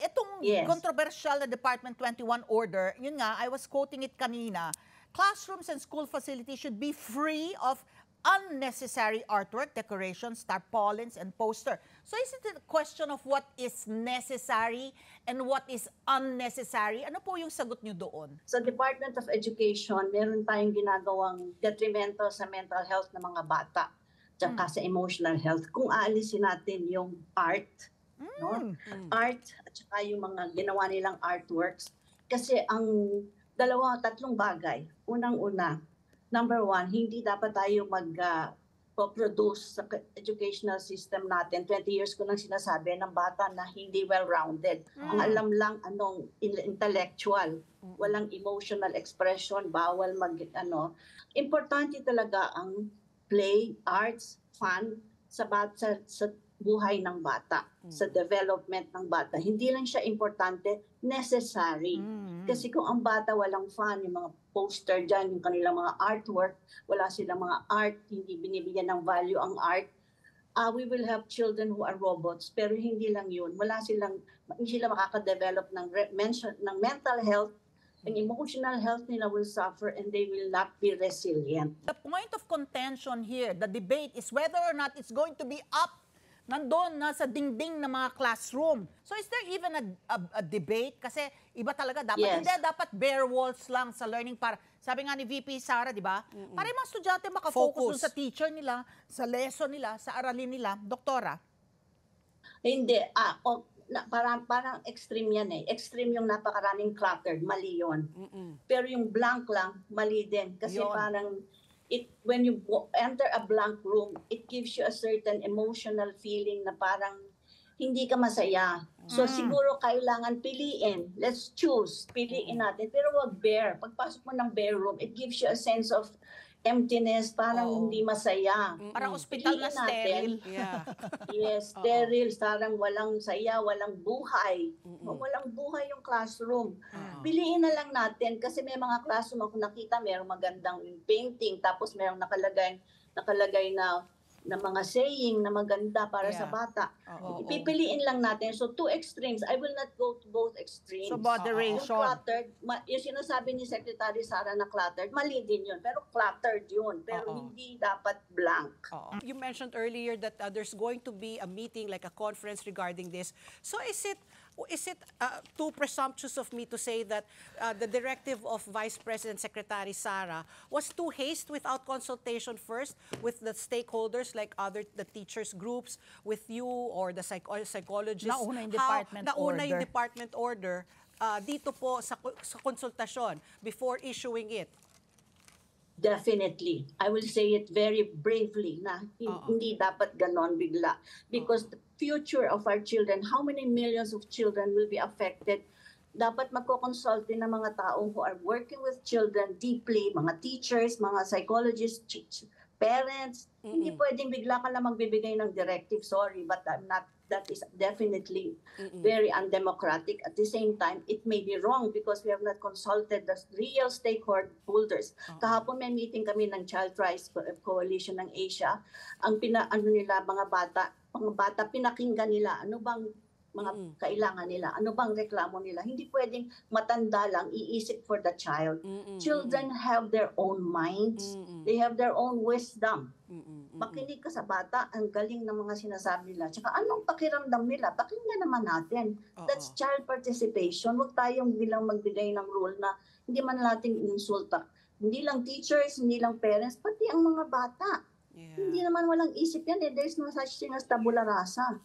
Itong Yes. controversial na Department 21 order, yun nga, I was quoting it kanina, classrooms and school facilities should be free of unnecessary artwork, decorations, tarpaulins, and poster. So is it a question of what is necessary and what is unnecessary? Ano po yung sagot nyo doon? Sa Department of Education, meron tayong ginagawang detrimento sa mental health ng mga bata, tsaka sa emotional health. Kung aalisin natin yung art, no? Art at saka yung mga ginawa nilang artworks, kasi ang tatlong bagay. Unang-una, number one, hindi dapat tayo produce sa educational system natin. 20 years ko nang sinasabi ng bata na hindi well-rounded. Ang alam lang anong intellectual, walang emotional expression, bawal Importante talaga ang play, arts, fun sa buhay ng bata, sa development ng bata. Hindi lang siya importante, necessary. Kasi kung ang bata walang fun, yung mga poster dyan, yung kanilang mga artwork, wala silang mga art, hindi binibigyan ng value ang art, we will have children who are robots. Pero hindi lang yun. Hindi sila makaka-develop ng mental health, ang emotional health nila will suffer and they will not be resilient. The point of contention here, the debate, is whether or not it's going to be up nandun na sa dingding ng mga classroom. So is there even a debate? Kasi iba talaga dapat. Yes. Hindi dapat bare walls lang sa learning para, sabi nga ni VP Sara, di ba? Para yung mga estudyante makafocus dun sa teacher nila, sa lesson nila, sa aralin nila. Doktora? Hindi. Parang extreme yan eh. Extreme yung napakaraming cluttered. Mali yun. Pero yung blank lang, mali din. Kasi Yun. parang when you enter a blank room, it gives you a certain emotional feeling na parang hindi ka masaya. So siguro kailangan piliin. Let's choose. Piliin natin. Pero wag bare. Pagpasok mo ng bare room, it gives you a sense of emptiness, parang hindi masaya. Parang ospital na sterile. Yeah. Yes, sterile, parang walang saya, walang buhay. Walang buhay yung classroom. Piliin na lang natin kasi may mga classroom ako nakita, mayroong magandang painting, tapos mayroong nakalagay na mga saying na maganda para sa bata. Ipipiliin lang natin. So two extremes. I will not go to both extremes. So moderation. Yung cluttered, yung sinasabi ni Secretary Sara na cluttered, mali din yun. Pero cluttered yun. Pero hindi dapat blank. You mentioned earlier that there's going to be a meeting, like a conference regarding this. So is it too presumptuous of me to say that the directive of Vice President Secretary Sara was too hasty without consultation first with the stakeholders like the teachers groups, with you or the psychologists? Nauna yung department nauna yung order. department order dito po sa konsultasyon before issuing it? Definitely. I will say it very bravely na hindi dapat ganon bigla. Because the future of our children, how many millions of children will be affected? Dapat magko-consult din ng mga taong who are working with children deeply, mga teachers, mga psychologists, parents. Hindi pwedeng bigla ka lang magbibigay ng directive. Sorry, but that is definitely very undemocratic. At the same time, it may be wrong because we have not consulted the real stakeholders. Kahapon may meeting kami ng Child Rights Coalition ng Asia. Ang mga bata pinakinggan nila ano bang mga kailangan nila, ano bang reklamo nila. Hindi pwedeng matanda lang iisip for the child. Children have their own minds. They have their own wisdom. Makinig ka sa bata, ang galing ng mga sinasabi nila. Tsaka anong pakiramdam nila? Pakinggan naman natin. That's child participation. Huwag tayong bilang magbigay ng rule na hindi man natin insulta. Hindi lang teachers, hindi lang parents, pati ang mga bata. Yeah. Hindi naman walang isip yan eh. There's no such thing as tabula rasa.